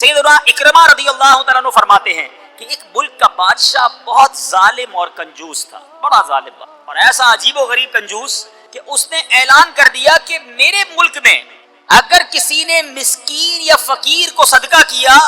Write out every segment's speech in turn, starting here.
سیدنا اکرمہ رضی اللہ تعالیٰ عنہ فرماتے ہیں کہ ایک ملک کا بادشاہ بہت ظالم اور کنجوس تھا، بڑا ظالم تھا، اور ایسا عجیب و غریب کنجوس کہ اس نے اعلان کر دیا کہ میرے ملک میں اگر کسی نے مسکین یا فقیر کو صدقہ کیا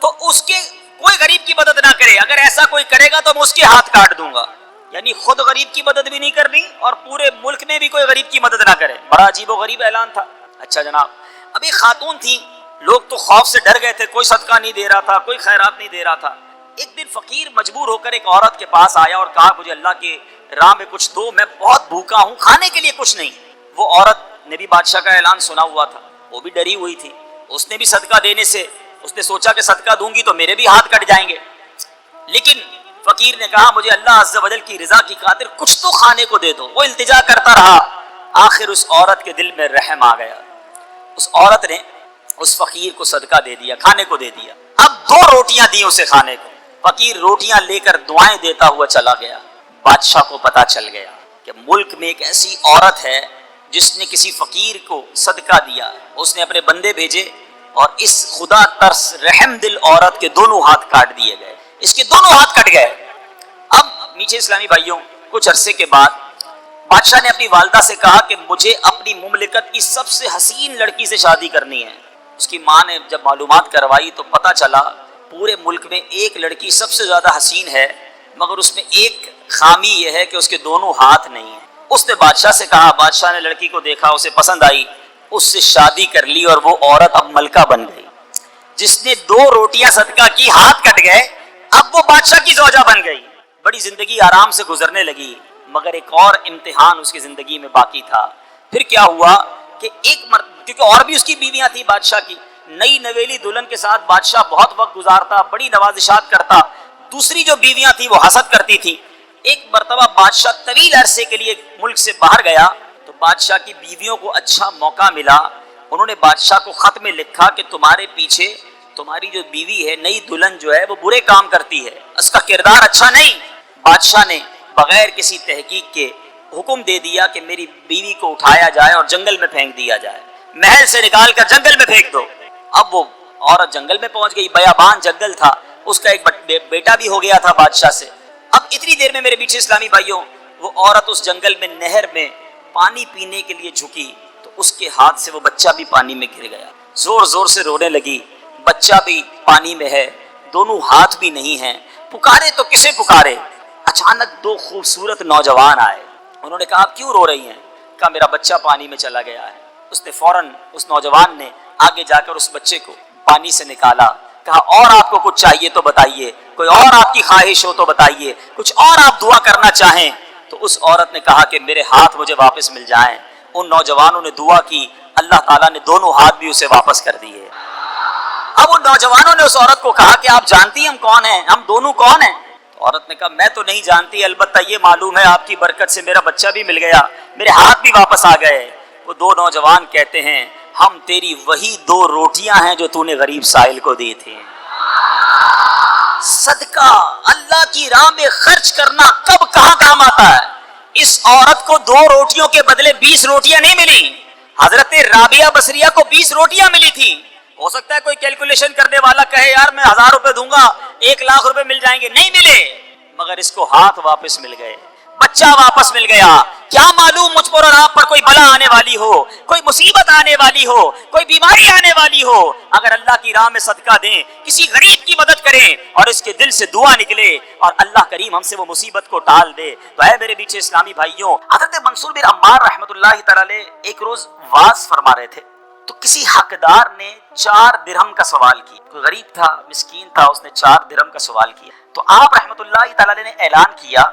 تو اس کے کوئی غریب کی مدد نہ کرے، اگر ایسا کوئی کرے گا تو میں اس کے ہاتھ کاٹ دوں گا۔ یعنی خود غریب کی مدد بھی نہیں کرنی اور پورے ملک میں بھی کوئی غریب کی مدد نہ کرے۔ بڑا عجیب و غریب اعلان تھا۔ اچھا جناب، اب ایک خاتون تھی، لوگ تو خوف سے ڈر گئے تھے، کوئی صدقہ نہیں دے رہا تھا، کوئی خیرات نہیں دے رہا تھا۔ ایک دن فقیر مجبور ہو کر ایک عورت کے پاس آیا اور کہا مجھے اللہ کے راہ میں کچھ دو، میں بہت بھوکا ہوں، کھانے کے لیے کچھ نہیں۔ وہ عورت نے بھی بادشاہ کا اعلان سنا ہوا تھا، وہ بھی ڈری ہوئی تھی، اس نے بھی صدقہ دینے سے اس نے سوچا کہ صدقہ دوں گی تو میرے بھی ہاتھ کٹ جائیں گے، لیکن فقیر نے کہا مجھے اللہ عز و جل کی رضا کی خاطر کچھ تو کھانے کو دے دو۔ وہ التجا کرتا رہا، آخر اس عورت کے دل میں رحم آ گیا، اس عورت نے اس فقیر کو صدقہ دے دیا، کھانے کو دے دیا۔ اب 2 روٹیاں دی اسے کھانے کو، فقیر روٹیاں لے کر دعائیں دیتا ہوا چلا گیا۔ بادشاہ کو پتا چل گیا کہ ملک میں ایک ایسی عورت ہے جس نے کسی فقیر کو صدقہ دیا۔ اس نے اپنے بندے بھیجے اور اس خدا ترس رحم دل عورت کے دونوں ہاتھ کاٹ دیے گئے، اس کے دونوں ہاتھ کٹ گئے۔ اب میٹھے اسلامی بھائیوں، کچھ عرصے کے بعد بادشاہ نے اپنی والدہ سے کہا کہ مجھے اپنی مملکت کی سب سے حسین لڑکی سے شادی کرنی ہے۔ اس کی ماں نے جب معلومات کروائی تو پتہ چلا پورے ملک میں ایک لڑکی سب سے زیادہ حسین ہے، مگر اس میں ایک خامی یہ ہے کہ اس کے دونوں ہاتھ نہیں ہیں۔ اس نے بادشاہ سے کہا، بادشاہ نے لڑکی کو دیکھا، اسے پسند آئی، اس سے شادی کر لی اور وہ عورت اب ملکہ بن گئی۔ جس نے 2 روٹیاں صدقہ کی، ہاتھ کٹ گئے، اب وہ بادشاہ کی زوجہ بن گئی۔ بڑی زندگی آرام سے گزرنے لگی، مگر ایک اور امتحان اس کی زندگی میں باقی تھا۔ پھر کیا ہوا کہ کیونکہ اور بھی اس کی بیویاں تھیں بادشاہ کی، نئی نویلی دلہن کے ساتھ بادشاہ بہت وقت گزارتا، بڑی نوازشات کرتا، دوسری جو بیویاں تھیں وہ حسد کرتی تھی۔ ایک مرتبہ بادشاہ طویل عرصے کے لیے ملک سے باہر گیا تو بادشاہ کی بیویوں کو اچھا موقع ملا، انہوں نے بادشاہ کو خط میں لکھا کہ تمہارے پیچھے تمہاری جو بیوی ہے، نئی دلہن جو ہے، وہ برے کام کرتی ہے، اس کا کردار اچھا نہیں۔ بادشاہ نے بغیر کسی تحقیق کے حکم دے دیا کہ میری بیوی کو اٹھایا جائے اور جنگل میں پھینک دیا جائے، محل سے نکال کر جنگل میں پھینک دو۔ اب وہ عورت جنگل میں پہنچ گئی، بیابان جنگل تھا، اس کا ایک بیٹا بھی ہو گیا تھا بادشاہ سے۔ اب اتنی دیر میں میرے پیچھے اسلامی بھائیوں، وہ عورت اس جنگل میں نہر میں پانی پینے کے لیے جھکی تو اس کے ہاتھ سے وہ بچہ بھی پانی میں گر گیا، زور زور سے رونے لگی، بچہ بھی پانی میں ہے، دونوں ہاتھ بھی نہیں ہیں، پکارے تو کسے پکارے؟ اچانک 2 خوبصورت نوجوان آئے، انہوں نے کہا آپ کیوں رو رہی ہیں؟ کہا میرا بچہ پانی میں چلا گیا ہے۔ اس نے فوراً اس نوجوان نے آگے جا کر اس بچے کو پانی سے نکالا، کہا اور آپ کو کچھ چاہیے تو بتائیے، کوئی اور آپ کی خواہش ہو تو بتائیے، کچھ اور آپ دعا کرنا چاہیں۔ تو اس عورت نے کہا کہ میرے ہاتھ مجھے واپس مل جائیں۔ ان نوجوانوں نے دعا کی، اللہ تعالیٰ نے دونوں ہاتھ بھی اسے واپس کر دیے۔ اب ان نوجوانوں نے اس عورت کو کہا کہ آپ جانتی ہم کون ہیں، ہم دونوں کون ہیں؟ تو عورت نے کہا میں تو نہیں جانتی، البتہ یہ معلوم ہے آپ کی برکت سے میرا بچہ بھی مل گیا، میرے ہاتھ بھی واپس آ گئے۔ وہ 2 نوجوان کہتے ہیں ہم تیری وہی 2 روٹیاں ہیں جو تو نے غریب سائل کو دی تھی۔ صدقہ اللہ کی راہ میں خرچ کرنا کب کہاں کام آتا ہے؟ اس عورت کو 2 روٹیوں کے بدلے 20 روٹیاں نہیں ملی، حضرت رابعہ بصریہ کو 20 روٹیاں ملی تھی۔ ہو سکتا ہے کوئی کیلکولیشن کرنے والا کہے یار میں 1000 روپے دوں گا 1 لاکھ روپے مل جائیں گے، نہیں ملے، مگر اس کو ہاتھ واپس مل گئے، بچہ واپس مل گیا۔ کیا معلوم مجھ پر اور آپ پر کوئی بلا آنے والی ہو، کوئی مصیبت آنے والی ہو، کوئی بیماری آنے والی ہو، اگر اللہ کی راہ میں صدقہ دیں، کسی غریب کی مدد کریں اور اس کے دل سے دعا نکلے اور اللہ کریم ہم سے وہ مصیبت کو ٹال دے تو اے میرے پیچھے اسلامی بھائیوں، حضرت منصور بن عمار رحمۃ اللہ تعالی علیہ ایک روز واز فرما رہے تھے تو کسی حقدار نے 4 درہم کا سوال کیا، کوئی غریب تھا، مسکین تھا، اس نے 4 درہم کا سوال کیا تو آپ رحمۃ اللہ تعالی علیہ نے اعلان کیا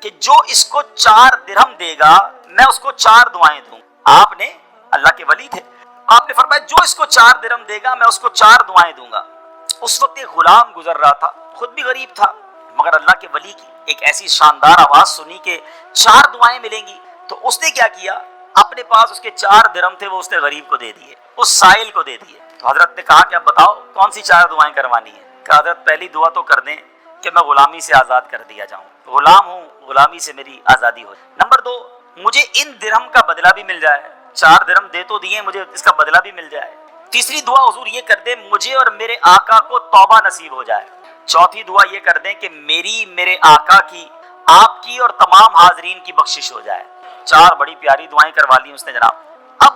کہ جو اس کو 4 درہم دے گا میں اس کو 4 دعائیں دوں۔ آپ نے اللہ کے ولی تھے، آپ نے فرمایا جو اس کو 4 درہم دے گا میں اس کو 4 دعائیں دوں گا۔ اس وقت ایک غلام گزر رہا تھا، خود بھی غریب تھا، مگر اللہ کے ولی کی ایک ایسی شاندار آواز سنی کہ 4 دعائیں ملیں گی تو اس نے کیا کیا، اپنے پاس اس کے 4 درہم تھے وہ اس نے غریب کو دے دیے، اس سائل کو دے دیے۔ تو حضرت نے کہا کہ اب بتاؤ کون سی 4 دعائیں کروانی ہیں؟ کہ حضرت پہلی دعا تو کر دیں کہ میں غلامی سے آزاد کر دیا جاؤں، غلام ہوں، غلامی سے میری آزادی ہو۔ نمبر 2، مجھے ان درہم کا بدلہ بھی مل جائے، 4 درہم دے تو دیے، مجھے اس کا بدلہ بھی مل جائے۔ تیسری دعا حضور یہ کر دیں مجھے اور میرے آقا کو توبہ نصیب ہو جائے. چوتھی دعا یہ کر دیں کہ میری، میرے آقا کی، آپ کی اور تمام حاضرین کی بخشش ہو جائے. 4 بڑی پیاری دعائیں کروا لی اس نے جناب. اب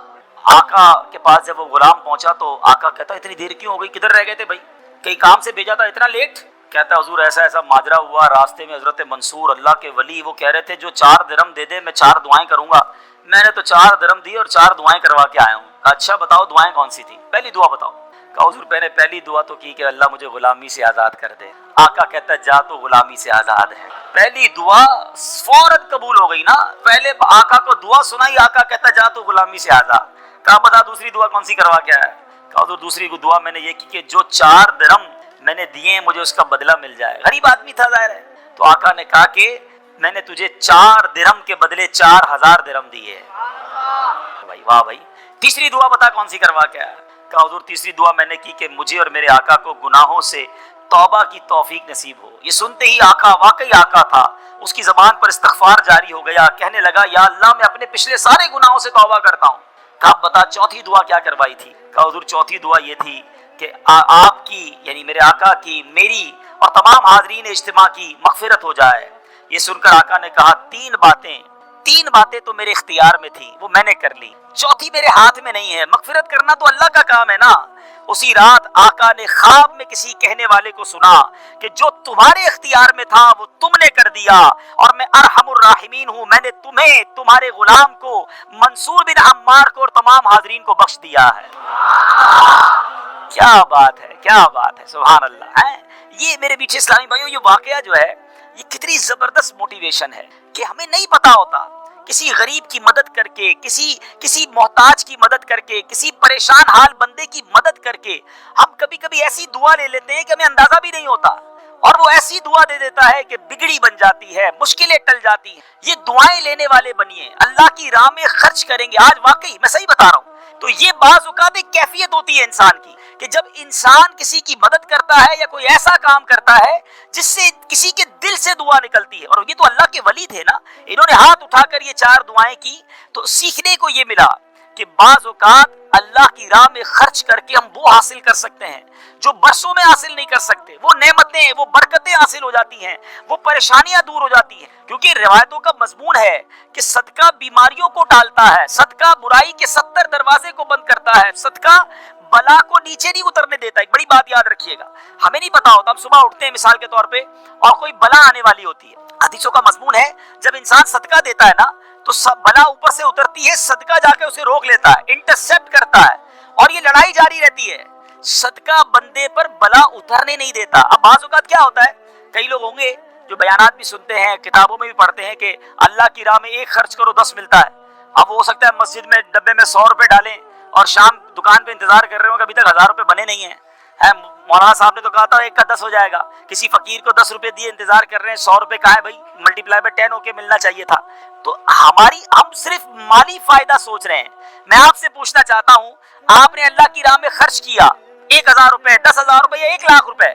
آقا کے پاس جب وہ غلام پہنچا تو آقا کہتا اتنی دیر کیوں ہو گئی، کدھر رہ گئے تھے بھائی، کئی کام سے بھیجا تھا اتنا لیٹ؟ کہتا حضور ایسا ایسا ماجرا ہوا، راستے میں حضرت منصور اللہ کے ولی وہ کہہ رہے تھے جو 4 درہم دے دے میں 4 دعائیں کروں گا. میں نے تو 4 درہم دی اور 4 دعائیں کروا کے آیا ہوں. اچھا بتاؤ دعائیں کون سی تھی، پہلی دعا بتاؤ. کہا حضور میں نے پہلی دعا تو کی کہ اللہ مجھے غلامی سے آزاد کر دے. آقا کہتا ہے جا تو غلامی سے آزاد ہے. پہلی دعا فوراً قبول ہو گئی نا، پہلے آقا کو دعا سنائی، آقا کہتا ہے جا تو غلامی سے آزاد. کہا بتا دوسری دعا کون سی کروا کے آیا؟ کہا حضور دوسری دعا میں نے یہ کی کہ جو 4 درہم میں نے دیے ہیں مجھے اس کا بدلہ مل جائے. غریب آدمی تھا ظاہر ہے. تو آقا نے کہا کہ میں نے تجھے 4 درہم کے بدلے 4000 درہم دیے. بھائی واہ بھائی. تیسری دعا بتا کون سی کروا کے آیا؟ کہا حضور تیسری دعا میں نے کی کہ مجھے اور میرے آقا کو گناہوں سے توبہ کی توفیق نصیب ہو. یہ سنتے ہی آقا واقعی آقا تھا، اس کی زبان پر استغفار جاری ہو گیا، کہنے لگا یا اللہ میں اپنے پچھلے سارے گناہوں سے توبہ کرتا ہوں. کہا بتا چوتھی دعا کیا کروائی تھی؟ کہا حضور چوتھی دعا یہ تھی کہ آپ کی یعنی میرے آقا کی، میری اور تمام حاضرین اجتماع کی مغفرت ہو جائے. یہ سن کر آقا نے کہا 3 باتیں تو میرے اختیار میں تھی وہ میں نے کر لی، چوتھی میرے ہاتھ میں نہیں ہے. مغفرت کرنا تو اللہ کا کام ہے نا. اسی رات آقا نے خواب میں کسی کہنے والے کو سنا کہ جو تمہارے اختیار میں تھا وہ تم نے کر دیا اور میں ارحم الراحمین ہوں، میں نے تمہیں، تمہارے غلام کو، منصور بن عمار کو اور تمام حاضرین کو بخش دیا ہے. کیا بات ہے، کیا بات ہے، سبحان اللہ. یہ میرے بیچ اسلامی بھائیوں یہ واقعہ جو ہے یہ کتنی زبردست موٹیویشن ہے کہ ہمیں نہیں پتا ہوتا کسی غریب کی مدد کر کے، کسی محتاج کی مدد کر کے، کسی پریشان حال بندے کی مدد کر کے ہم کبھی کبھی ایسی دعا لے لیتے ہیں کہ ہمیں اندازہ بھی نہیں ہوتا، اور وہ ایسی دعا دے دیتا ہے کہ بگڑی بن جاتی ہے، مشکلیں ٹل جاتی ہیں. یہ دعائیں لینے والے بنیے، اللہ کی راہ میں خرچ کریں گے. آج واقعی میں صحیح بتا رہا ہوں. تو یہ بعض اوقات ایک کیفیت ہوتی ہے انسان کی کہ جب انسان کسی کی مدد کرتا ہے یا کوئی ایسا کام کرتا ہے جس سے کسی کے دل سے دعا نکلتی ہے. اور یہ تو اللہ کے ولی تھے نا، انہوں نے ہاتھ اٹھا کر یہ 4 دعائیں کی. تو سیکھنے کو یہ ملا کہ بعض اوقات اللہ کی راہ میں خرچ کر کے ہم وہ حاصل کر سکتے ہیں جو برسوں میں حاصل نہیں کر سکتے. وہ نعمتیں، وہ برکتیں حاصل ہو جاتی ہیں، وہ پریشانیاں دور ہو جاتی ہیں. کیونکہ روایتوں کا مضمون ہے کہ صدقہ بیماریوں کو ٹالتا ہے، صدقہ برائی کے 70 دروازے کو بند کرتا ہے، صدقہ بلا کو نیچے نہیں اترنے دیتا. ایک بڑی بات یاد رکھیے گا، ہمیں نہیں پتا ہوتا، ہم صبح اٹھتے ہیں مثال کے طور پہ اور کوئی بلا آنے والی ہوتی ہے. حدیثوں کا مضمون ہے جب انسان صدقہ دیتا ہے نا تو سب بلا اوپر سے اترتی ہے، صدقہ جا کے اسے روک لیتا ہے، انٹرسیپٹ کرتا ہے، اور یہ لڑائی جاری رہتی ہے. صدقہ بندے پر بلا اترنے نہیں دیتا. اب بعض اوقات کیا ہوتا ہے، کئی لوگ ہوں گے جو بیانات بھی سنتے ہیں، کتابوں میں بھی پڑھتے ہیں کہ اللہ کی راہ میں 1 خرچ کرو 10 ملتا ہے. اب ہو سکتا ہے مسجد میں ڈبے میں 100 روپے ڈالیں اور شام دکان پہ انتظار کر رہے ہوں کہ ابھی تک 1000 روپے بنے نہیں ہیں. مولانا صاحب نے تو کہا تھا 1 کا 10 ہو جائے گا. کسی فقیر کو 10 روپے دیے انتظار کر رہے ہیں، 100 روپے کہاں ہے بھائی، ملٹی پلائی بائی 10 ہو کے ملنا چاہیے تھا. تو ہم صرف مالی فائدہ سوچ رہے ہیں. میں آپ سے پوچھنا چاہتا ہوں، آپ نے اللہ کی راہ میں خرچ کیا 1000 روپے، 10,000 روپے یا 1,00,000 روپے،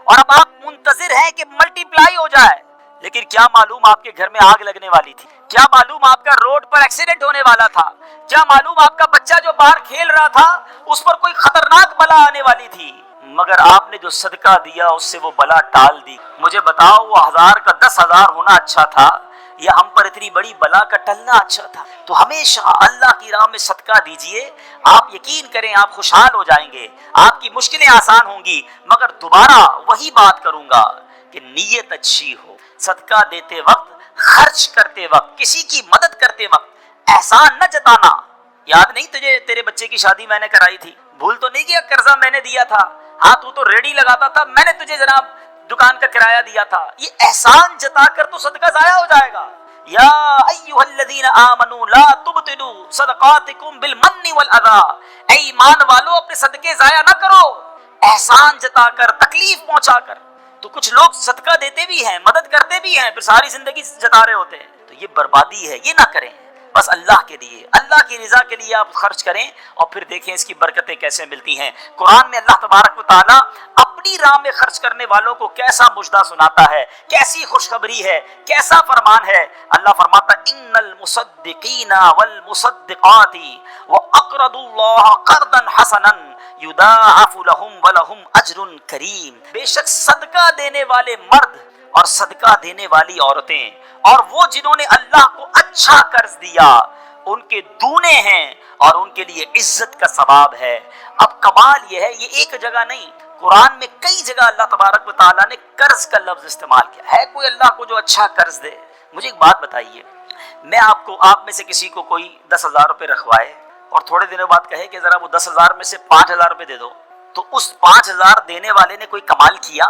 اور اب آپ منتظر ہیں کہ ملٹی پلائی ہو جائے. لیکن کیا معلوم آپ کے گھر میں آگ لگنے والی تھی، کیا معلوم آپ کا روڈ پر ایکسیڈنٹ ہونے والا تھا، کیا معلوم آپ کا بچہ جو باہر کھیل رہا تھا اس پر کوئی خطرناک بلا آنے والی تھی. مگر آپ نے جو صدقہ دیا اس سے وہ بلا ٹال دی. مجھے بتاؤ وہ 1000 کا 10,000 ہونا اچھا تھا یا ہم پر اتنی بڑی بلا کا ٹلنا اچھا تھا؟ تو ہمیشہ اللہ کی راہ میں صدقہ دیجئے، آپ یقین کریں آپ خوشحال ہو جائیں گے، آپ کی مشکلیں آسان ہوں گی. مگر دوبارہ وہی بات کروں گا کہ نیت اچھی ہو. صدقہ دیتے وقت، خرچ کرتے وقت، کسی کی مدد کرتے وقت احسان نہ جتانا. یاد نہیں تجھے تیرے بچے کی شادی میں نے کرائی تھی؟ بھول تو نہیں کیا قرضہ میں نے دیا تھا؟ ہاں تو ریڈی لگاتا تھا، میں نے تجھے جناب دکان کا کرایہ دیا تھا. یہ احسان جتا کر تو صدقہ ضائع ہو جائے گا. یا ایھا الذین آمنوا لا تبطلوا صدقاتکم بالمن والاذی. اے ایمان والو اپنے صدقے ضائع نہ کرو احسان جتا کر، تکلیف پہنچا کر. تو کچھ لوگ صدقہ دیتے بھی ہیں، مدد کرتے بھی ہیں، پھر ساری زندگی جتا رہے ہوتے ہیں. تو یہ بربادی ہے، یہ نہ کریں. بس اللہ کے لیے، اللہ کی رضا کے لیے آپ خرچ کریں اور پھر دیکھیں اس کی برکتیں کیسے ملتی ہیں. قرآن میں اللہ تبارک و تعالیٰ اپنی اپنی راہ میں خرچ کرنے والوں کو کیسا مژدہ سناتا ہے، کیسی خوشخبری ہے، کیسا فرمان ہے۔ اللہ فرماتا ان المصدقین والمصدقات واقرضوا اللہ قرضا حسنا یضاعف لهم ولهم اجر کریم، بے شک صدقہ دینے والے مرد اور صدقہ دینے والی عورتیں اور وہ جنہوں نے اللہ کو اچھا قرض دیا ان کے دونے ہیں اور ان کے لیے عزت کا ثواب ہے۔ اب کمال یہ ہے، یہ ایک جگہ نہیں، قرآن میں کئی جگہ اللہ تبارک و تعالیٰ نے قرض کا لفظ استعمال کیا ہے۔ کوئی اللہ کو جو اچھا قرض دے؟ مجھے ایک بات بتائیے، میں آپ میں سے کسی کو کوئی 10,000 روپے رکھوائے اور تھوڑے دنوں بعد کہے کہ ذرا وہ 10,000 میں سے 5,000 روپے دے دو، تو اس 5,000 دینے والے نے کوئی کمال کیا؟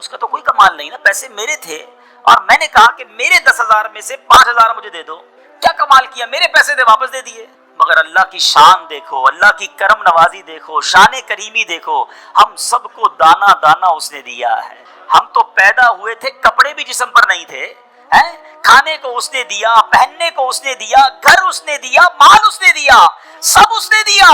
اس کا تو کوئی کمال نہیں نا، پیسے میرے تھے اور میں نے کہا کہ میرے 10,000 میں سے 5,000 مجھے دے دو، کیا کمال کیا؟ میرے پیسے دے واپس دے دیے۔ مگر اللہ کی شان دیکھو، اللہ کی کرم نوازی دیکھو، شان کریمی دیکھو، ہم سب کو دانا دانا اس نے دیا ہے۔ ہم تو پیدا ہوئے تھے، کپڑے بھی جسم پر نہیں تھے، کھانے کو اس نے دیا، پہننے کو اس نے دیا، گھر اس نے دیا، مال اس نے دیا، سب اس نے دیا،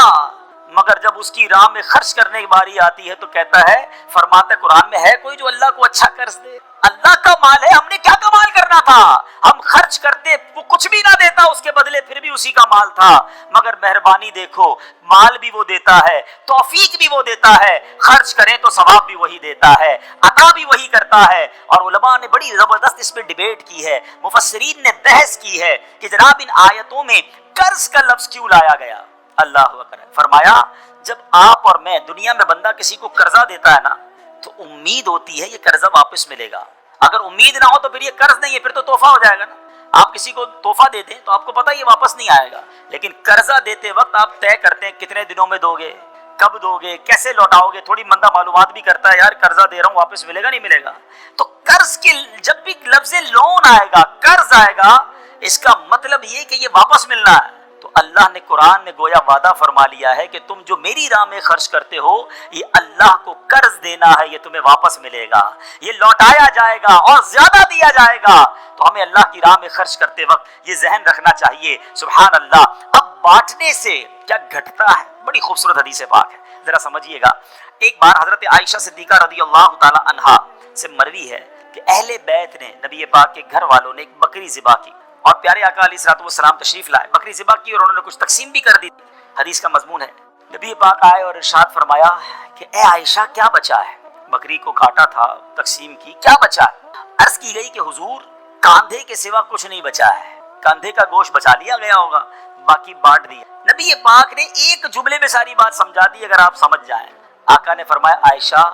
مگر جب اس کی راہ میں خرچ کرنے کی باری آتی ہے تو کہتا ہے، فرماتا ہے قرآن میں، ہے کوئی جو اللہ کو اچھا قرض دے؟ اللہ کا مال ہے، ہم نے کیا کمال کرنا تھا؟ ہم خرچ کرتے، وہ کچھ بھی نہ دیتا اس کے بدلے، پھر بھی اسی کا مال تھا، مگر مہربانی دیکھو، مال بھی وہ دیتا ہے، توفیق بھی وہ دیتا ہے، خرچ کریں تو ثواب بھی وہی دیتا ہے، عطا بھی وہی کرتا ہے۔ اور علماء نے بڑی زبردست اس پہ ڈیبیٹ کی ہے، مفسرین نے بحث کی ہے کہ جناب ان آیتوں میں قرض کا لفظ کیوں لایا گیا؟ اللہ اکبر، فرمایا جب آپ اور میں، دنیا میں بندہ کسی کو قرضہ دیتا ہے نا تو امید ہوتی ہے یہ قرضہ واپس ملے گا، اگر امید نہ ہو تو پھر یہ قرض نہیں ہے، پھر تو تحفہ ہو جائے گا نا۔ آپ کسی کو تحفہ دے دیں تو آپ کو پتہ یہ واپس نہیں آئے گا، لیکن قرضہ دیتے وقت آپ طے کرتے ہیں کتنے دنوں میں دو گے، کب دو گے، کیسے لوٹاؤ گے، تھوڑی بندہ معلومات بھی کرتا ہے، یار قرضہ دے رہا ہوں واپس ملے گا نہیں ملے گا۔ تو قرض کے جب بھی لفظ لون آئے گا، قرض آئے گا، اس کا مطلب یہ کہ یہ واپس ملنا ہے۔ تو اللہ نے قرآن میں گویا وعدہ فرما لیا ہے کہ تم جو میری راہ میں خرچ کرتے ہو، یہ اللہ کو قرض دینا ہے، یہ تمہیں واپس ملے گا، یہ لوٹایا جائے گا اور زیادہ دیا جائے گا۔ تو ہمیں اللہ کی راہ میں خرچ کرتے وقت یہ ذہن رکھنا چاہیے۔ سبحان اللہ۔ اب بانٹنے سے کیا گھٹتا ہے؟ بڑی خوبصورت حدیث پاک ہے، ذرا سمجھیے گا۔ ایک بار حضرت عائشہ صدیقہ رضی اللہ تعالی عنہا سے مروی ہے کہ اہل بیت نے، نبی پاک کے گھر والوں نے ایک بکری ذبح کی اور پیارے آقا علیہ الصلوۃ والسلام تشریف لائے، بکری ذبح کی اور انہوں نے کچھ تقسیم بھی کر دی۔ حدیث کا مضمون ہے، نبی پاک آئے اور ارشاد فرمایا کہ اے عائشہ کیا بچا ہے؟ بکری کو کاٹا تھا، تقسیم کی، کیا بچا ہے؟ عرض کی گئی کہ حضور کاندھے کے سوا کچھ نہیں بچا ہے، کاندھے کا گوشت بچا لیا گیا ہوگا، باقی بانٹ دیا۔ نبی پاک نے ایک جملے میں ساری بات سمجھا دی، اگر آپ سمجھ جائیں۔ آقا نے فرمایا عائشہ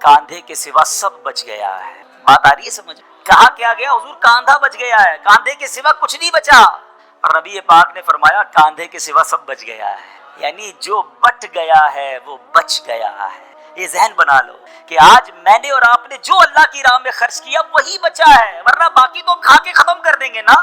کاندھے کے سوا سب بچ گیا ہے۔ بات آ رہی ہے سمجھ؟ کہا کیا گیا؟ حضور کاندھا بچ گیا ہے، کاندھے کے سوا کچھ نہیں بچا۔ اور نبی پاک نے فرمایا کاندھے کے سوا سب بچ گیا ہے، یعنی جو بٹ گیا ہے وہ بچ گیا ہے۔ یہ ذہن بنا لو کہ آج میں نے اور آپ نے جو اللہ کی راہ میں خرچ کیا وہی بچا ہے، ورنہ باقی تو ہم کھا کے ختم کر دیں گے نا۔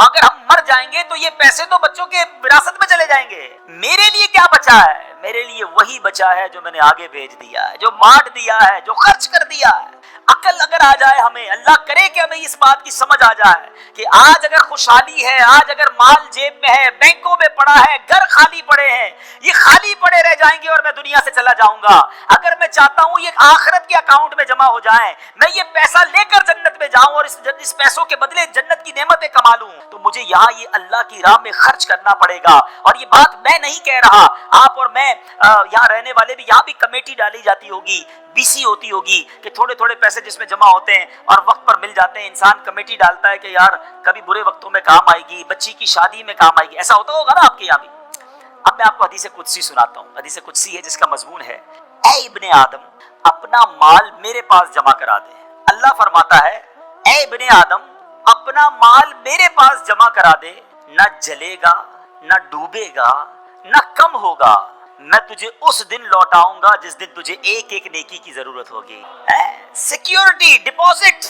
اگر ہم مر جائیں گے تو یہ پیسے تو بچوں کے وراثت میں چلے جائیں گے۔ میرے لیے کیا بچا ہے؟ میرے لیے وہی بچا ہے جو میں نے آگے بھیج دیا ہے، جو بانٹ دیا ہے، جو خرچ کر دیا ہے۔ عقل اگر آ جائے ہمیں، اللہ کرے کہ ہمیں اس بات کی سمجھ آ جائے کہ آج اگر خوشحالی ہے، آج اگر مال جیب میں ہے، بینکوں میں پڑا ہے، گھر خالی پڑے ہیں، یہ خالی پڑے رہ جائیں گے اور میں دنیا سے چلا جاؤں گا۔ اگر میں چاہتا ہوں یہ آخرت کے اکاؤنٹ میں جمع ہو جائیں، میں یہ پیسہ لے کر جنت میں جاؤں اور اس پیسوں کے بدلے جنت کی نعمتیں کما لوں، تو مجھے یہاں یہ اللہ کی راہ میں خرچ کرنا پڑے گا۔ اور یہ بات میں نہیں کہہ رہا، آپ اور میں یہاں رہنے والے بھی، یہاں بھی کمیٹی ڈالی جاتی ہوگی، BC ہوتی ہوگی کہ تھوڑے تھوڑے پیسے جس میں جمع ہوتے ہیں اور وقت پر مل جاتے ہیں، انسان کمیٹی ڈالتا ہے کہ یار کبھی برے وقتوں میں کام آئے گی، بچی کی شادی میں کام آئے گی، ایسا ہوتا ہوگا نا آپ کے یہاں بھی۔ اب میں آپ کو حدیث قدسی سناتا ہوں، حدیث قدسی ہے جس کا مضمون ہے اے ابن آدم اپنا مال میرے پاس جمع کرا دے۔ اللہ فرماتا ہے اے ابن آدم اپنا مال میرے پاس جمع کرا دے، نہ جلے گا، نہ ڈوبے گا، نہ کم ہوگا، میں تجھے اس دن لوٹاؤں گا جس دن تجھے ایک ایک نیکی کی ضرورت ہوگی۔ سیکیورٹی ڈپازٹ،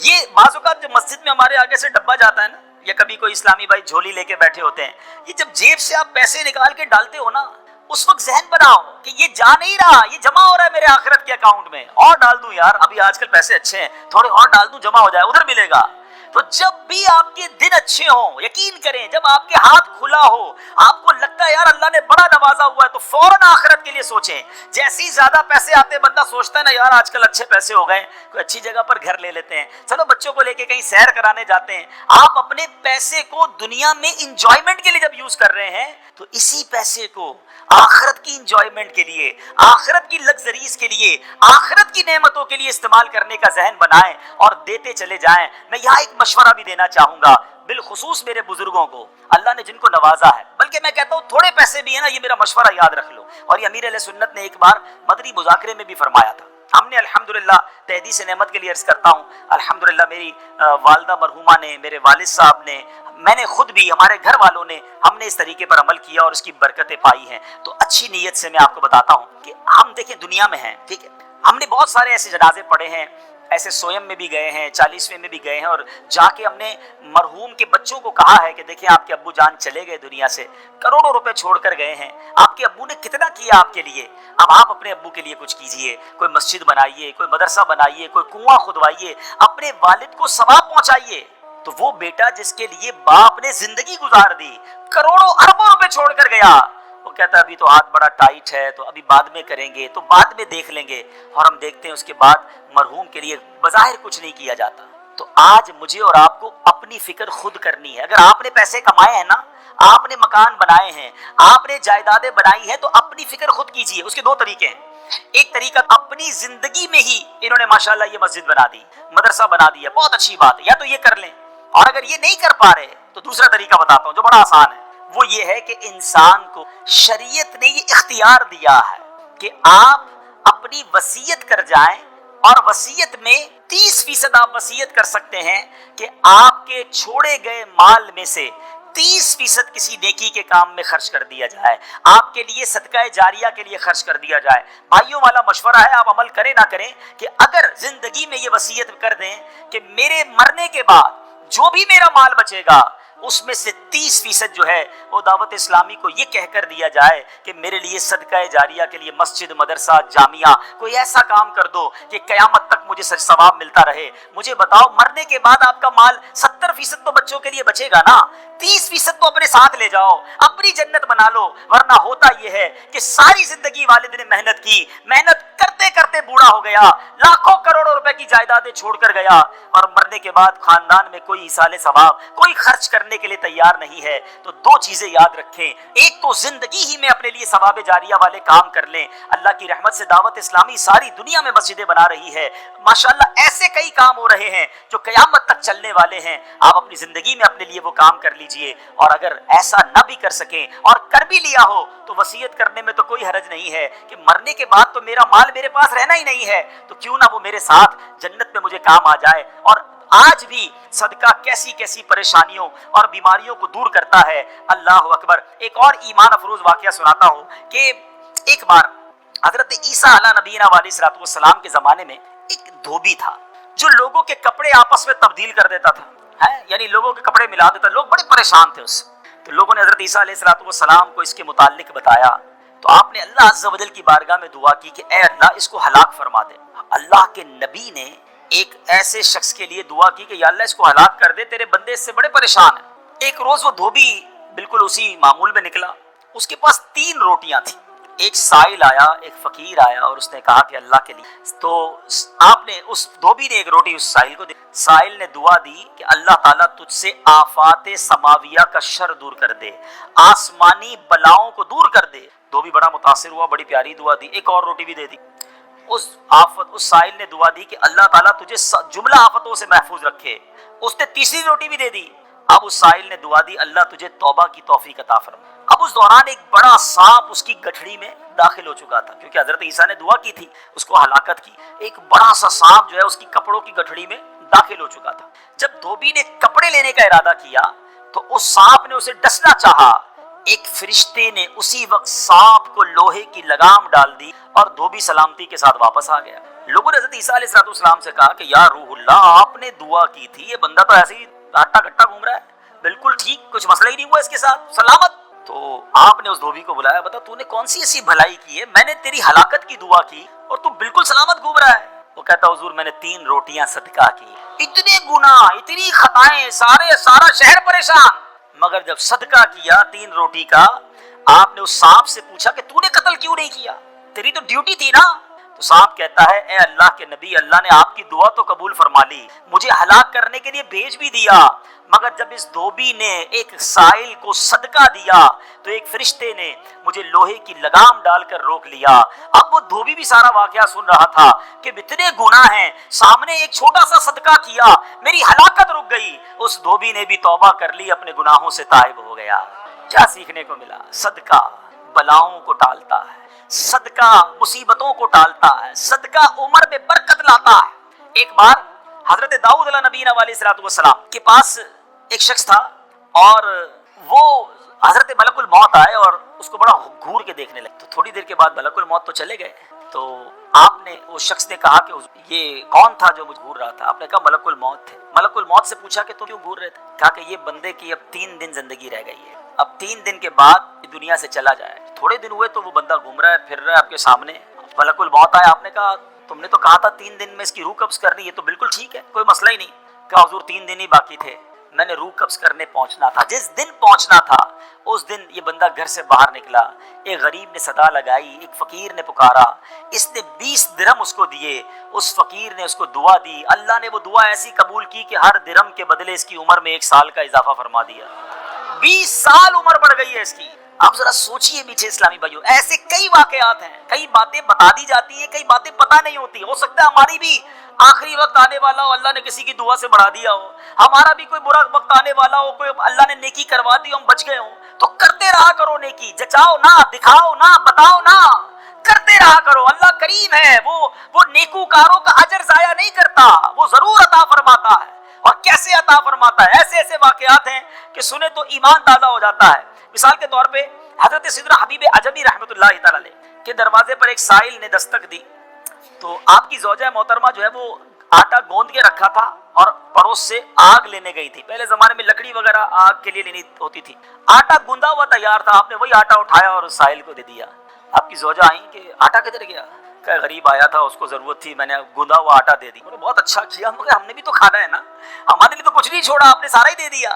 یہ بعض اوقات جو مسجد میں ہمارے آگے سے ڈبہ جاتا ہے نا، یا کبھی کوئی اسلامی بھائی جھولی لے کے بیٹھے ہوتے ہیں، یہ جب جیب سے آپ پیسے نکال کے ڈالتے ہو نا، اس وقت ذہن بناؤ کہ یہ جا نہیں رہا، یہ جمع ہو رہا ہے میرے آخرت کے اکاؤنٹ میں، اور ڈال دوں یار، ابھی آج کل پیسے اچھے ہیں، تھوڑے اور ڈال دوں جمع ہو جائے، ادھر ملے گا۔ تو جب بھی آپ کے دن اچھے ہوں، یقین کریں جب آپ کے ہاتھ کھلا ہو، آپ کو لگتا ہے یار اللہ نے بڑا نوازا ہوا ہے، تو فوراً آخرت کے لیے سوچیں۔ جیسے ہی زیادہ پیسے آتے بندہ سوچتا ہے نا یار آج کل اچھے پیسے ہو گئے، کوئی اچھی جگہ پر گھر لے لیتے ہیں، چلو بچوں کو لے کے کہیں سیر کرانے جاتے ہیں۔ آپ اپنے پیسے کو دنیا میں انجوائمنٹ کے لیے جب یوز کر رہے ہیں تو اسی پیسے کو آخرت کی انجوائمنٹ کے لیے، آخرت کی لگژریز کے لیے، آخرت کی نعمتوں کے لیے استعمال کرنے کا ذہن بنائیں اور دیتے چلے جائیں۔ میں یہاں ایک مشورہ بھی دینا چاہوں گا، بالخصوص میرے بزرگوں کو، اللہ نے جن کو نوازا ہے، بلکہ میں کہتا ہوں تھوڑے پیسے بھی ہیں نا، یہ میرا مشورہ یاد رکھ لو۔ اور یہ امیر اہل سنت نے ایک بار مدنی مذاکرے میں بھی فرمایا تھا۔ ہم نے الحمدللہ تحدیث نعمت کے لیے عرض کرتا ہوں، الحمدللہ میری والدہ مرحومہ نے، میرے والد صاحب نے، میں نے خود بھی، ہمارے گھر والوں نے، ہم نے اس طریقے پر عمل کیا اور اس کی برکتیں پائی ہیں۔ تو اچھی نیت سے میں آپ کو بتاتا ہوں کہ ہم دیکھیں دنیا میں ہیں، ٹھیک ہے، ہم نے بہت سارے ایسے جنازے پڑھے ہیں، ایسے سویم میں بھی گئے ہیں، 40ویں میں بھی گئے ہیں، اور جا کے ہم نے مرحوم کے بچوں کو کہا ہے کہ دیکھیں آپ کے ابو جان چلے گئے دنیا سے، کروڑوں روپے چھوڑ کر گئے ہیں، آپ کے ابو نے کتنا کیا آپ کے لیے، اب آپ اپنے ابو کے لیے کچھ کیجئے، کوئی مسجد بنائیے، کوئی مدرسہ بنائیے، کوئی کنواں کھدوائیے، اپنے والد کو ثواب پہنچائیے۔ تو وہ بیٹا جس کے لیے باپ نے زندگی گزار دی، کروڑوں اربوں روپے چھوڑ کر گیا، وہ کہتا ہے ابھی تو ہاتھ بڑا ٹائٹ ہے، تو ابھی بعد میں کریں گے، تو بعد میں دیکھ لیں گے، اور ہم دیکھتے ہیں اس کے بعد مرحوم کے لیے بظاہر کچھ نہیں کیا جاتا۔ تو آج مجھے اور آپ کو اپنی فکر خود کرنی ہے۔ اگر آپ نے پیسے کمائے ہیں نا، آپ نے مکان بنائے ہیں، آپ نے جائیدادیں بنائی ہیں، تو اپنی فکر خود کیجئے۔ اس کے دو طریقے ہیں، ایک طریقہ اپنی زندگی میں ہی انہوں نے ماشاءاللہ یہ مسجد بنا دی، مدرسہ بنا دیا، بہت اچھی بات ہے، یا تو یہ کر لیں، اور اگر یہ نہیں کر پا رہے تو دوسرا طریقہ بتاتا ہوں جو بڑا آسان ہے، وہ یہ ہے کہ انسان کو شریعت نے یہ اختیار دیا ہے کہ آپ اپنی وصیت کر جائیں، اور وصیت میں 30% آپ وصیت کر سکتے ہیں کہ آپ کے چھوڑے گئے مال میں سے 30% کسی نیکی کے کام میں خرچ کر دیا جائے، آپ کے لیے صدقہ جاریہ کے لیے خرچ کر دیا جائے۔ بھائیوں والا مشورہ ہے، آپ عمل کریں نہ کریں، کہ اگر زندگی میں یہ وصیت کر دیں کہ میرے مرنے کے بعد جو بھی میرا مال بچے گا اس میں سے 30% جو ہے وہ دعوت اسلامی کو یہ کہہ کر دیا جائے کہ میرے لیے صدقہ جاریہ کے لیے مسجد، مدرسہ، جامعہ، کوئی ایسا کام کر دو کہ قیامت تک مجھے ثواب ملتا رہے۔ مجھے بتاؤ مرنے کے بعد آپ کا مال 70% تو بچوں کے لیے بچے گا نا، 30% تو اپنے ساتھ لے جاؤ، اپنی جنت بنا لو۔ ورنہ ہوتا یہ ہے کہ ساری زندگی والد نے محنت کی، محنت کرتے کرتے بوڑھا ہو گیا، لاکھوں کروڑوں روپے کی جائیدادیں چھوڑ کر گیا، اور مرنے کے بعد خاندان میں کوئی ایصال ثواب، کوئی خرچ کرنے کے لیے تیار نہیں ہے۔ تو دو چیزیں یاد رکھیں، ایک تو زندگی ہی میں اپنے لیے ثواب جاریہ والے کام کر لیں۔ اللہ کی رحمت سے دعوت اسلامی ساری دنیا میں مسجدیں بنا رہی ہے، ماشاءاللہ ایسے کئی کام ہو رہے ہیں جو قیامت تک چلنے والے ہیں۔ آپ اپنی زندگی میں اپنے لیے وہ کام کر لیجئے، اور اگر ایسا نہ بھی کر سکیں اور کر بھی لیا ہو تو وصیت کرنے میں تو کوئی حرج نہیں ہے کہ مرنے کے بعد تو میرا مال میرے پاس رہنا ہی نہیں ہے، تو کیوں نہ وہ میرے ساتھ جنت میں مجھے کام آ جائے۔ اور آج بھی صدقہ کیسی کیسی پریشانیوں اور بیماریوں کو دور کرتا ہے، اللہ اکبر۔ ایک اور ایمان افروز واقعہ سناتا ہوں کہ ایک بار حضرت عیسیٰ علیہ نبینا علیہ الصلوۃ والسلام کے زمانے میں ایک دھوبی تھا جو لوگوں کے کپڑے آپس میں تبدیل کر دیتا تھا، یعنی لوگوں کے کپڑے ملا دیتا، لوگ بڑے پریشان تھے اس سے۔ تو لوگوں نے حضرت عیسیٰ علیہ الصلوۃ والسلام کو اس کے متعلق بتایا، تو آپ نے اللہ عز و جل کی بارگاہ میں دعا کی کہ اے اللہ اس کو ہلاک فرما دے۔ اللہ کے نبی نے ایک ایسے شخص کے لیے دعا کی کہ یا اللہ اس کو ہلاک کر دے، تیرے بندے اس سے بڑے پریشان ہیں۔ ایک روز وہ دھوبی بالکل اسی معمول میں نکلا، اس کے پاس 3 روٹیاں تھیں۔ ایک سائل آیا، ایک فقیر آیا، اور اس نے کہا کہ اللہ کے لیے، تو آپ نے اس دھوبی نے ایک روٹی اس سائل کو دی۔ سائل نے دعا دی کہ اللہ تعالیٰ تجھ سے آفات سماویہ کا شر دور کر دے، آسمانی بلاؤں کو دور کر دے۔ دھوبی بڑا متاثر ہوا، بڑی پیاری دعا دی، ایک اور روٹی بھی دے دی۔ اس سائل نے دعا دی کہ اللہ تعالیٰ تجھے جملہ آفتوں سے محفوظ رکھے، اس نے تیسری روٹی بھی دے دی۔ اب اس سائل نے دعا دی اللہ تجھے توبہ کی توفیق عطا فرما۔ اب اس دوران ایک بڑا سانپ اس کی گٹھڑی میں داخل ہو چکا تھا، کیونکہ حضرت عیسیٰ نے دعا کی تھی اس کو ہلاکت کی۔ ایک بڑا سا سانپ جو ہے اس کی کپڑوں کی گٹھڑی میں داخل ہو چکا تھا۔ جب دھوبی نے کپڑے لینے کا ارادہ کیا تو اس سانپ نے اسے ڈسنا چاہا، ایک فرشتے نے اسی وقت سانپ کو لوہے کی لگام ڈال دی اور دھوبی سلامتی کے ساتھ واپس آ گیا۔ لوگوں نے حضرت عیسیٰ علیہ السلام سے کہا کہ یا روح اللہ، آپ نے دعا کی تھی، یہ بندہ تو ایسے ہی ہٹا کٹا گھوم رہا ہے، بالکل ٹھیک، کچھ مسئلہ ہی نہیں ہوا اس کے ساتھ، سلامت۔ تو آپ نے اس دھوبی کو بلایا، بتا تو نے کون سی ایسی بھلائی کی ہے، میں نے تیری ہلاکت کی دعا کی اور تو بالکل سلامت گھوم رہا ہے۔ وہ کہتا حضور میں نے 3 روٹیاں صدقہ کی، اتنے گناہ اتنی خطائیں، سارا شہر پریشان، مگر جب صدقہ کیا 3 روٹی کا، آپ نے اس سانپ سے پوچھا کہ تو نے قتل کیوں نہیں کیا، تیری تو ڈیوٹی تھی نا؟ تو سانپ کہتا ہے اے اللہ کے نبی، اللہ نے آپ کی دعا تو قبول فرما لی، مجھے ہلاک کرنے کے لیے بھیج بھی دیا، مگر جب اس دھوبی نے ایک سائل کو صدقہ دیا تو ایک فرشتے نے مجھے لوہے کی لگام ڈال کر روک لیا۔ اب وہ دھوبی بھی سارا واقعہ سن رہا تھا کہ اتنے گناہ ہیں، سامنے ایک چھوٹا سا صدقہ کیا، میری ہلاکت رک گئی۔ اس دھوبی نے بھی توبہ کر لی، اپنے گناہوں سے تائب ہو گیا۔ کیا سیکھنے کو ملا؟ صدقہ بلاؤں کو ٹالتا ہے، صدقہ مصیبتوں کو ٹالتا ہے، صدقہ عمر میں برکت لاتا ہے۔ ایک بار حضرت داؤد علیہ نبینا علیہ السلام کے پاس ایک شخص تھا، اور وہ حضرت ملک الموت آئے اور اس کو بڑا گھور کے دیکھنے لگے۔ تو تھوڑی دیر کے بعد ملک الموت تو چلے گئے، تو آپ نے اس شخص نے کہا کہ یہ کون تھا جو مجھ گھور رہا تھا؟ آپ نے کہا ملک الموت تھے۔ ملک الموت سے پوچھا کہ تم کیوں گھور رہے تھے؟ کہا کہ یہ بندے کی اب 3 دن زندگی رہ گئی ہے، اب 3 دن کے بعد یہ دنیا سے چلا جائے۔ تھوڑے دن ہوئے تو وہ بندہ گھوم رہا ہے، پھر رہا ہے آپ کے سامنے۔ ملک الموت آیا، آپ نے کہا تم نے تو کہا تھا 3 دن میں اس کی روح قبض کرنی، یہ تو بالکل ٹھیک ہے، کوئی مسئلہ ہی نہیں۔ کہا حضور 3 دن ہی باقی تھے، میں نے روح قبض کرنے پہنچنا تھا، جس دن پہنچنا تھا اس دن یہ بندہ گھر سے باہر نکلا، ایک غریب نے صدا لگائی، ایک فقیر نے پکارا، اس نے 20 درہم اس کو دیے، اس فقیر نے اس کو دعا دی، اللہ نے وہ دعا ایسی قبول کی کہ ہر درہم کے بدلے اس کی عمر میں 1 سال کا اضافہ فرما دیا۔ 20 سال عمر بڑھ گئی ہے اس کی۔ آپ ذرا سوچئے میٹھے اسلامی بھائیوں، ایسے کئی واقعات ہیں، کئی باتیں بتا دی جاتی ہیں، کئی باتیں پتہ نہیں ہوتی۔ ہو سکتا ہے ہماری بھی آخری وقت آنے والا ہو، اللہ نے کسی کی دعا سے بڑھا دیا ہو، ہمارا بھی کوئی برا وقت آنے والا ہو، کوئی اللہ نے نیکی کروا دی، ہم بچ گئے ہوں، تو کرتے رہا کرو نیکی، جچاؤ نہ، دکھاؤ نہ، بتاؤ نہ، کرتے رہا کرو۔ اللہ کریم ہے، وہ نیکوکاروں کا اجر ضائع نہیں کرتا، وہ ضرور عطا فرماتا ہے۔ اور کیسے عطا فرماتا ہے؟ ایسے ایسے واقعات ہیں کہ سنے تو ایمان تازہ ہو جاتا ہے۔ مثال کے طور پہ حضرت سیدنا حبیب عجمی رحمۃ اللہ تعالی علیہ کے دروازے پر ایک سائل نے دستک دی، تو آپ کی زوجہ محترمہ جو ہے وہ آٹا گوندھ کے رکھا تھا اور پڑوس سے آگ لینے گئی تھی۔ پہلے زمانے میں لکڑی وغیرہ آگ کے لیے لینی ہوتی تھی، آٹا گوندا ہوا تیار تھا، آپ نے وہی آٹا اٹھایا اور اس سائل کو دے دیا۔ آپ کی زوجہ آئیں کہ آٹا کدھر گیا؟ کہ غریب آیا تھا، اس کو ضرورت تھی، میں نے گوندا ہوا آٹا دے دی۔ بہت اچھا کیا، مگر ہم نے بھی تو کھانا ہے نا، ہمارے لیے تو کچھ نہیں چھوڑا، آپ نے سارا ہی دے دیا۔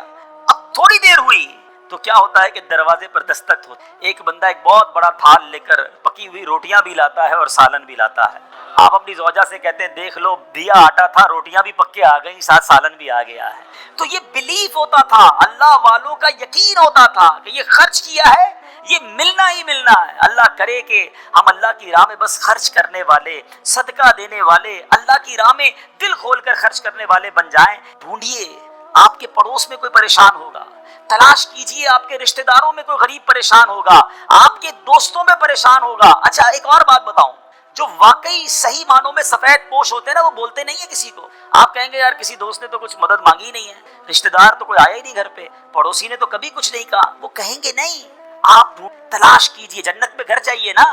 اب تھوڑی دیر ہوئی تو کیا ہوتا ہے کہ دروازے پر دستک ہوتی، ایک بندہ ایک بہت بڑا تھال لے کر پکی ہوئی روٹیاں بھی لاتا ہے اور سالن بھی لاتا ہے۔ آپ اپنی زوجہ سے کہتے ہیں دیکھ لو، دیا آٹا تھا، روٹیاں بھی پکے آ گئیں، ساتھ سالن بھی آ گیا ہے۔ تو یہ بلیف ہوتا تھا، اللہ والوں کا یقین ہوتا تھا کہ یہ خرچ کیا ہے، یہ ملنا ہی ملنا ہے۔ اللہ کرے کہ ہم اللہ کی راہ میں بس خرچ کرنے والے، صدقہ دینے والے، اللہ کی راہ میں دل کھول کر خرچ کرنے والے بن جائیں۔ ڈھونڈیے، آپ کے پڑوس میں کوئی پریشان ہوگا، تلاش کیجئے، آپ کے رشتہ داروں میں کوئی غریب پریشان ہوگا، آپ کے دوستوں میں پریشان ہوگا۔ اچھا ایک اور بات بتاؤں، جو واقعی صحیح معنوں میں سفید پوش ہوتے ہیں نا، وہ بولتے نہیں ہیں کسی کو۔ آپ کہیں گے یار کسی دوست نے تو کچھ مدد مانگی نہیں ہے، رشتہ دار تو کوئی آیا ہی نہیں گھر پہ، پڑوسی نے تو کبھی کچھ نہیں کہا، وہ کہیں گے نہیں۔ آپ تلاش کیجئے، جنت میں گھر چاہیے نا۔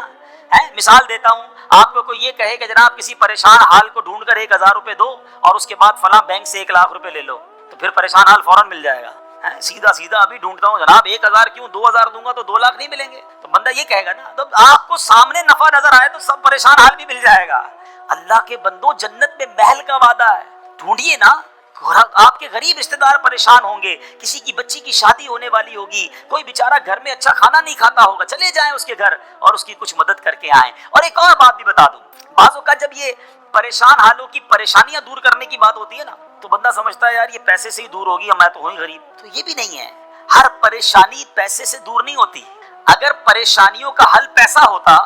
مثال دیتا ہوں، آپ کو کوئی یہ کہے کہ جناب کسی پریشان حال کو ڈھونڈ کر 1000 روپے دو اور اس کے بعد فلاں بینک سے 1 لاکھ روپے لے لو، تو پھر پریشان حال فوراً مل جائے گا۔ سیدھا ابھی ڈھونڈتا ہوں جناب 1000 کیوں، 2000 دوں گا تو 2 لاکھ نہیں ملیں گے، تو بندہ یہ کہے گا نا۔ تو آپ کو سامنے نفع نظر آئے تو سب پریشان حال بھی مل جائے گا۔ اللہ کے بندو، جنت میں محل کا وعدہ ہے، ڈھونڈیے نا۔ آپ کے غریب رشتہ دار پریشان ہوں گے، کسی کی بچی کی شادی ہونے والی ہوگی، کوئی بیچارہ گھر میں اچھا کھانا نہیں کھاتا ہوگا، چلے جائیں اس کے گھر اور اس کی کچھ مدد کر کے آئیں۔ اور ایک اور بات بھی بتا دوں، بعض اوقات جب یہ پریشان حالوں کی پریشانیاں دور کرنے کی بات ہوتی ہے نا، تو بندہ سمجھتا ہے یار یہ پیسے سے ہی دور ہوگی، میں تو ہوں ہی غریب۔ تو یہ بھی نہیں ہے، ہر پریشانی پیسے سے دور نہیں ہوتی۔ اگر پریشانیوں کا حل پیسہ ہوتا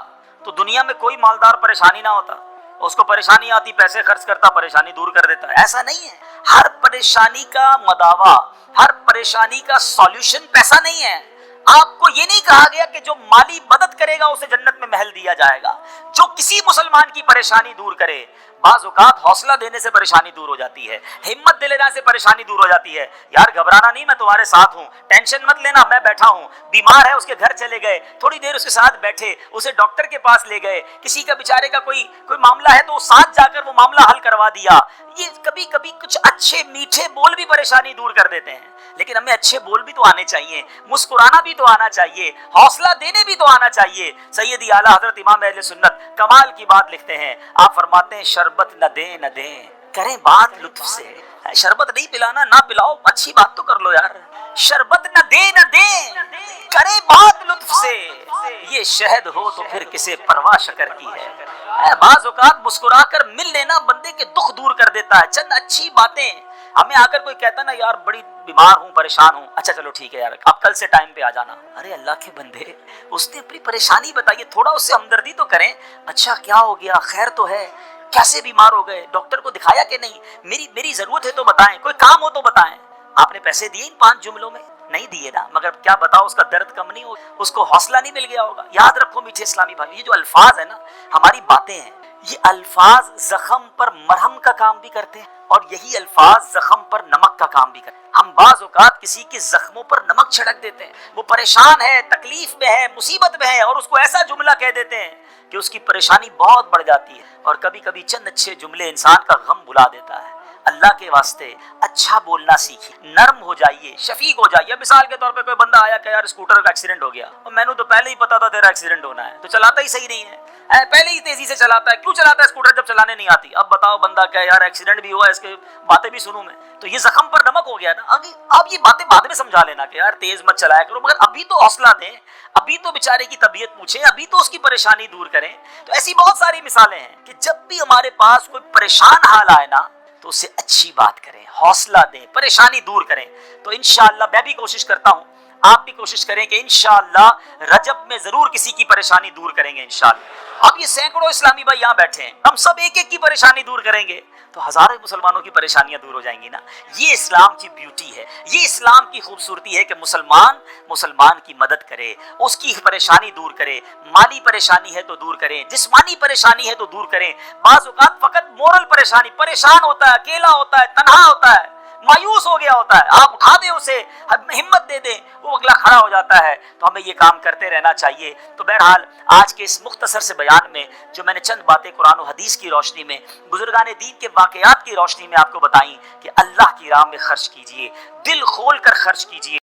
تو دنیا میں کوئی مالدار پریشانی نہ ہوتا، اس کو پریشانی آتی پیسے خرچ کرتا، پریشانی دور کر دیتا۔ ایسا نہیں ہے، ہر پریشانی کا مداوا، ہر پریشانی کا سولوشن پیسہ نہیں ہے۔ آپ کو یہ نہیں کہا گیا کہ جو مالی مدد کرے گا اسے جنت میں محل دیا جائے گا۔ جو کسی مسلمان کی پریشانی دور کرے، بعض اوقات حوصلہ دینے سے پریشانی دور ہو جاتی ہے، ہمت دلانے سے پریشانی دور ہو جاتی ہے۔ یار گھبرانا نہیں، میں تمہارے ساتھ ہوں، ٹینشن مت لینا، میں بیٹھا ہوں۔ بیمار ہے، اس کے گھر چلے گئے، تھوڑی دیر اس کے ساتھ بیٹھے، اسے ڈاکٹر کے پاس لے گئے، کسی کا بیچارے کا کوئی معاملہ ہے تو ساتھ جا کر وہ معاملہ حل کروا دیا۔ یہ کبھی کبھی کچھ اچھے میٹھے بول بھی پریشانی دور کر دیتے ہیں، لیکن ہمیں اچھے بول بھی تو آنے چاہیے، مسکرانا بھی تو آنا چاہیے، حوصلہ دینے بھی تو آنا چاہیے۔ سیدی اعلیٰ حضرت امام اہل سنت کمال کی بات لکھتے ہیں، آپ فرماتے ہیں شربت نہ دیں نہ دیں، کریں بات لطف سے۔ شربت نہیں پلانا، نہ پلاؤ، اچھی بات تو کر لو یار۔ شربت نہ دے نہ دیں، کرے بات لطف سے، یہ شہد ہو تو پھر کسے پرواہ شکر کی ہے۔ بعض اوقات مسکرا کر مل لینا بندے کے دکھ دور کر دیتا ہے، چند اچھی باتیں۔ ہمیں آ کر کوئی کہتا نا یار بڑی بیمار ہوں، پریشان ہوں، اچھا چلو ٹھیک ہے یار اب کل سے ٹائم پہ آ جانا۔ ارے اللہ کے بندے، اس نے اپنی پریشانی بتائی، تھوڑا اس سے ہمدردی تو کریں، اچھا کیا ہو گیا، خیر تو ہے، کیسے بیمار ہو گئے، ڈاکٹر کو دکھایا کہ نہیں، میری ضرورت ہے تو بتائیں، کوئی کام ہو تو بتائیں۔ آپ نے پیسے دیے ان 5 جملوں میں؟ نہیں دیے نا، مگر کیا بتاؤ اس کا درد کم نہیں ہو، اس کو حوصلہ نہیں مل گیا ہوگا؟ یاد رکھو میٹھے اسلامی بھائی، یہ جو الفاظ ہیں نا، ہماری باتیں ہیں، یہ الفاظ زخم پر مرہم کا کام بھی کرتے ہیں، اور یہی الفاظ زخم پر نمک کا کام بھی کرتے ہیں۔ ہم بعض اوقات کسی کے زخموں پر نمک چھڑک دیتے ہیں، وہ پریشان ہے، تکلیف میں ہے، مصیبت میں ہے، اور اس کو ایسا جملہ کہہ دیتے ہیں کہ اس کی پریشانی بہت بڑھ جاتی ہے۔ اور کبھی کبھی چند اچھے جملے انسان کا غم بھلا دیتا ہے۔ اللہ کے واسطے اچھا بولنا سیکھیے، نرم ہو جائیے، شفیق ہو جائیے۔ مثال کے طور پہ کوئی بندہ آیا کہ یار اسکوٹر کا ایکسیڈنٹ ہو گیا، اور میں نے تو پہلے ہی پتا تھا تیرا ایکسیڈنٹ ہونا ہے، تو چلاتا ہی صحیح نہیں ہے، پہلے ہی تیزی سے چلاتا ہے، کیوں چلاتا ہے اسکوٹر جب چلانے نہیں آتی؟ اب بتاؤ بندہ کہ یار ایکسیڈنٹ بھی ہوا ہے، اس کے باتیں بھی سنوں میں، تو یہ زخم پر نمک ہو گیا نا۔ اب یہ باتیں بعد میں سمجھا لینا کہ یار تیز مت چلایا کرو، مگر ابھی تو حوصلہ دیں، ابھی تو بیچارے کی طبیعت پوچھیں، ابھی تو اس کی پریشانی دور کریں۔ تو ایسی بہت ساری مثالیں ہیں کہ جب بھی ہمارے پاس کوئی پریشان حال آئے نا، تو اسے اچھی بات کریں، حوصلہ دیں، پریشانی دور کریں۔ تو انشاءاللہ میں بھی کوشش کرتا ہوں، آپ بھی کوشش کریں کہ انشاءاللہ رجب میں ضرور کسی کی پریشانی دور کریں گے انشاءاللہ۔ اب یہ سینکڑوں اسلامی بھائی یہاں بیٹھے ہیں، ہم سب ایک ایک کی پریشانی دور کریں گے تو ہزاروں مسلمانوں کی پریشانیاں دور ہو جائیں گی نا۔ یہ اسلام کی بیوٹی ہے، یہ اسلام کی خوبصورتی ہے کہ مسلمان کی مدد کرے، اس کی پریشانی دور کرے، مالی پریشانی ہے تو دور کریں، جسمانی پریشانی ہے تو دور کریں۔ بعض اوقات فقط مورل پریشان ہوتا ہے، اکیلا ہوتا ہے، تنہا ہوتا ہے، مایوس ہو گیا ہوتا ہے، آپ اٹھا دیں اسے، ہمت دے دیں، وہ اگلا کھڑا ہو جاتا ہے۔ تو ہمیں یہ کام کرتے رہنا چاہیے۔ تو بہرحال آج کے اس مختصر سے بیان میں جو میں نے چند باتیں قرآن و حدیث کی روشنی میں، بزرگان دین کے واقعات کی روشنی میں آپ کو بتائیں کہ اللہ کی راہ میں خرچ کیجئے، دل کھول کر خرچ کیجئے۔